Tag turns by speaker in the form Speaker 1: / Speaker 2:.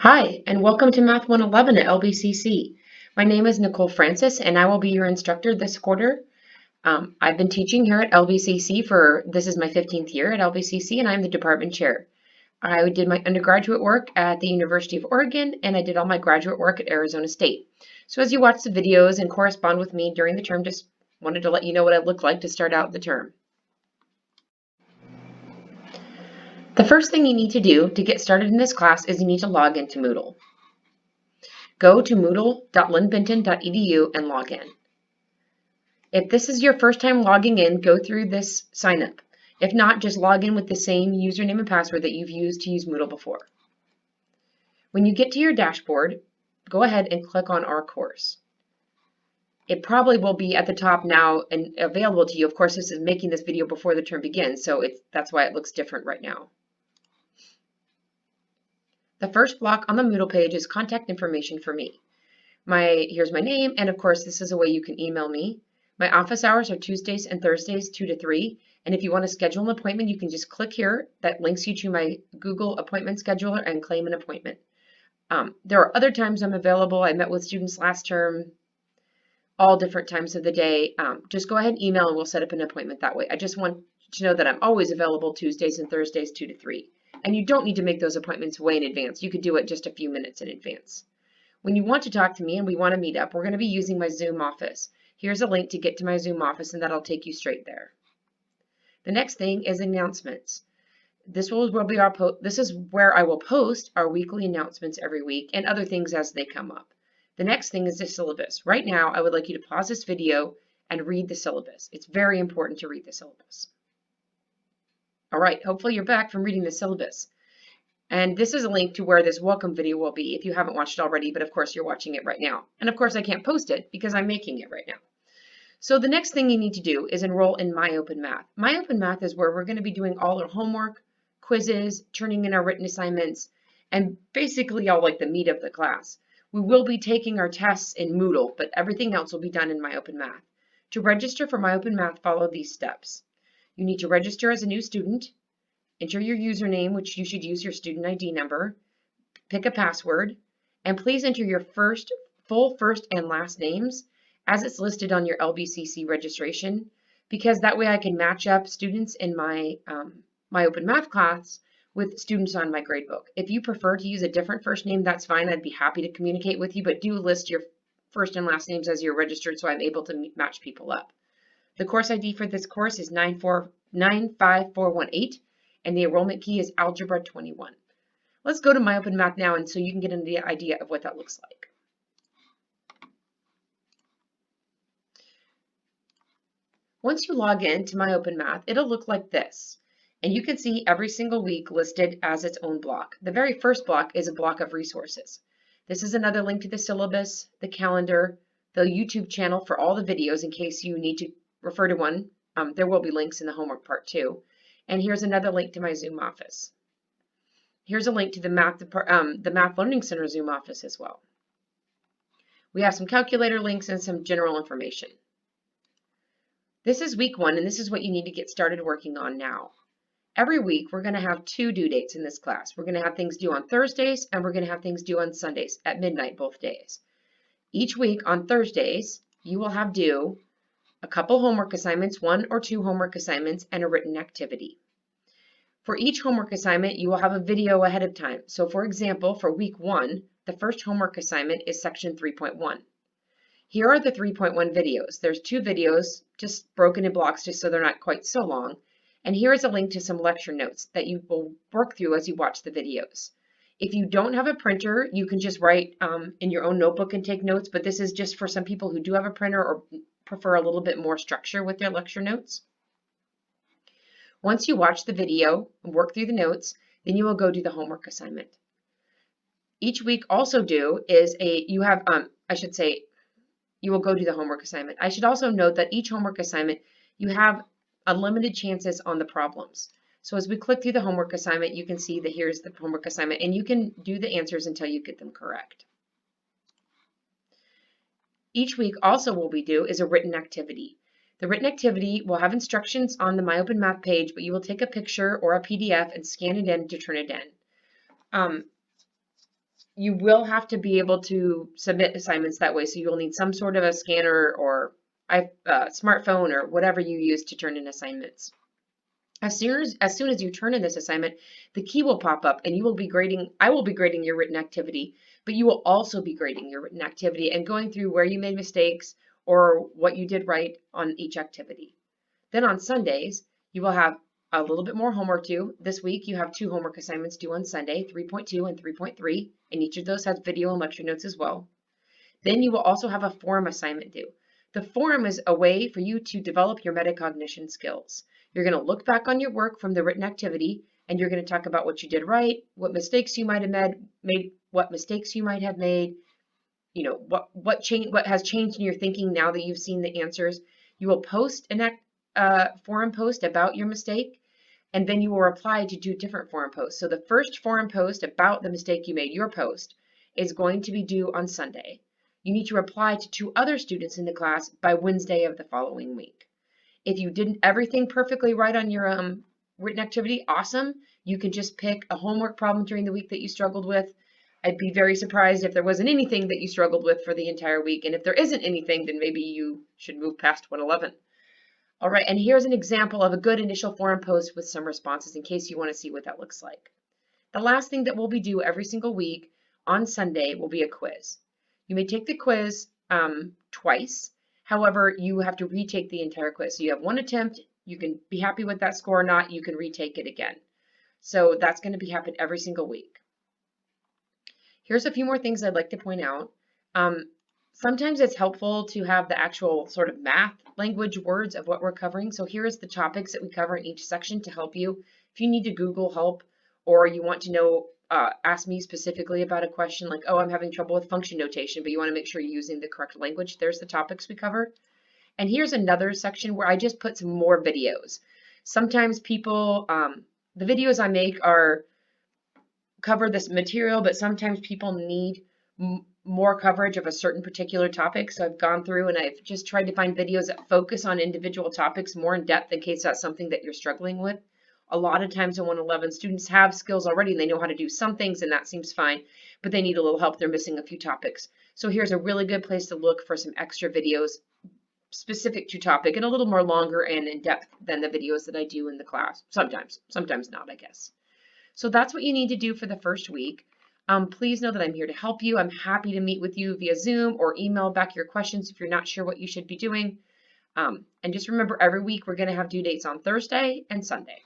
Speaker 1: Hi, and welcome to Math 111 at LBCC. My name is Nicole Francis, and I will be your instructor this quarter. I've been teaching here at LBCC this is my 15th year at LBCC, and I'm the department chair. I did my undergraduate work at the University of Oregon, and I did all my graduate work at Arizona State. So as you watch the videos and correspond with me during the term, just wanted to let you know what I look like to start out the term. The first thing you need to do to get started in this class is you need to log into Moodle. Go to moodle.lynbenton.edu and log in. If this is your first time logging in, go through this sign up. If not, just log in with the same username and password that you've used to use Moodle before. When you get to your dashboard, go ahead and click on our course. It probably will be at the top now and available to you. Of course, this is making this video before the term begins, so that's why it looks different right now. The first block on the Moodle page is contact information for me. Here's my name, and of course, this is a way you can email me. My office hours are Tuesdays and Thursdays, 2 to 3. And if you want to schedule an appointment, you can just click here. That links you to my Google appointment scheduler and claim an appointment. There are other times I'm available. I met with students last term, all different times of the day. Just go ahead and email and we'll set up an appointment that way. I just want to know that I'm always available Tuesdays and Thursdays, 2 to 3. And you don't need to make those appointments way in advance. You could do it just a few minutes in advance. When you want to talk to me and we want to meet up, we're going to be using my Zoom office. Here's a link to get to my Zoom office, and that'll take you straight there. The next thing is announcements. This is where I will post our weekly announcements every week and other things as they come up. The next thing is the syllabus. Right now, I would like you to pause this video and read the syllabus. It's very important to read the syllabus. All right, hopefully you're back from reading the syllabus. And this is a link to where this welcome video will be if you haven't watched it already, but of course you're watching it right now. And of course I can't post it because I'm making it right now. So the next thing you need to do is enroll in MyOpenMath. MyOpenMath is where we're going to be doing all our homework, quizzes, turning in our written assignments, and basically all like the meat of the class. We will be taking our tests in Moodle, but everything else will be done in MyOpenMath. To register for MyOpenMath, follow these steps. You need to register as a new student. Enter your username, which you should use your student ID number. Pick a password, and please enter your full first and last names as it's listed on your LBCC registration, because that way I can match up students in my MyOpenMath class with students on my gradebook. If you prefer to use a different first name, that's fine. I'd be happy to communicate with you, but do list your first and last names as you're registered so I'm able to match people up. The course ID for this course is 95418. And the enrollment key is Algebra 21. Let's go to MyOpenMath now, and so you can get an idea of what that looks like. Once you log in to MyOpenMath, it'll look like this. And you can see every single week listed as its own block. The very first block is a block of resources. This is another link to the syllabus, the calendar, the YouTube channel for all the videos in case you need to refer to one. There will be links in the homework part too. And here's another link to my Zoom office. Here's a link to the Math Learning Center Zoom office as well. We have some calculator links and some general information. This is week 1, and this is what you need to get started working on now. Every week, we're going to have 2 due dates in this class. We're going to have things due on Thursdays, and we're going to have things due on Sundays at midnight both days. Each week on Thursdays, you will have due a couple homework assignments, 1 or 2 homework assignments, and a written activity. For each homework assignment, you will have a video ahead of time. So for example, for week 1, the first homework assignment is section 3.1. Here are the 3.1 videos. There's 2 videos, just broken in blocks just so they're not quite so long. And here is a link to some lecture notes that you will work through as you watch the videos. If you don't have a printer, you can just write in your own notebook and take notes, but this is just for some people who do have a printer or prefer a little bit more structure with their lecture notes. Once you watch the video and work through the notes, then you will go do the homework assignment. Each week also due is you will go do the homework assignment. I should also note that each homework assignment, you have unlimited chances on the problems. So as we click through the homework assignment, you can see that here's the homework assignment, and you can do the answers until you get them correct. Each week also will be due is a written activity. The written activity will have instructions on the MyOpenMath page, but you will take a picture or a PDF and scan it in to turn it in. you will have to be able to submit assignments that way. So you'll need some sort of a scanner or a smartphone or whatever you use to turn in assignments. As soon as you turn in this assignment, the key will pop up and you will be grading, I will be grading your written activity, but you will also be grading your written activity and going through where you made mistakes or what you did right on each activity. Then on Sundays, you will have a little bit more homework due. This week, you have 2 homework assignments due on Sunday, 3.2 and 3.3, and each of those has video and lecture notes as well. Then you will also have a forum assignment due. The forum is a way for you to develop your metacognition skills. You're going to look back on your work from the written activity, and you're going to talk about what you did right, what mistakes you might have made, what mistakes you might have made, you know, what has changed in your thinking now that you've seen the answers. You will post an forum post about your mistake, and then you will reply to 2 different forum posts. So the first forum post about the mistake you made, your post, is going to be due on Sunday. You need to reply to 2 other students in the class by Wednesday of the following week. If you did everything perfectly right on your written activity, awesome. You can just pick a homework problem during the week that you struggled with. I'd be very surprised if there wasn't anything that you struggled with for the entire week. And if there isn't anything, then maybe you should move past 111. All right, and here's an example of a good initial forum post with some responses in case you want to see what that looks like. The last thing that will be due every single week on Sunday will be a quiz. You may take the quiz twice. However, you have to retake the entire quiz. So you have 1 attempt. You can be happy with that score or not. You can retake it again. So that's going to happen every single week. Here's a few more things I'd like to point out. Sometimes it's helpful to have the actual sort of math language words of what we're covering. So here's the topics that we cover in each section to help you. If you need to Google help or you want to know, ask me specifically about a question like, oh, I'm having trouble with function notation, but you want to make sure you're using the correct language, there's the topics we cover. And here's another section where I just put some more videos. Sometimes people, the videos I make cover this material, but sometimes people need more coverage of a certain particular topic. So I've gone through and I've just tried to find videos that focus on individual topics more in depth in case that's something that you're struggling with. A lot of times in 111, students have skills already and they know how to do some things and that seems fine, but they need a little help. They're missing a few topics. So here's a really good place to look for some extra videos specific to topic and a little more longer and in depth than the videos that I do in the class. Sometimes not, I guess. So that's what you need to do for the first week. Please know that I'm here to help you. I'm happy to meet with you via Zoom or email back your questions if you're not sure what you should be doing. And just remember, every week we're going to have due dates on Thursday and Sunday.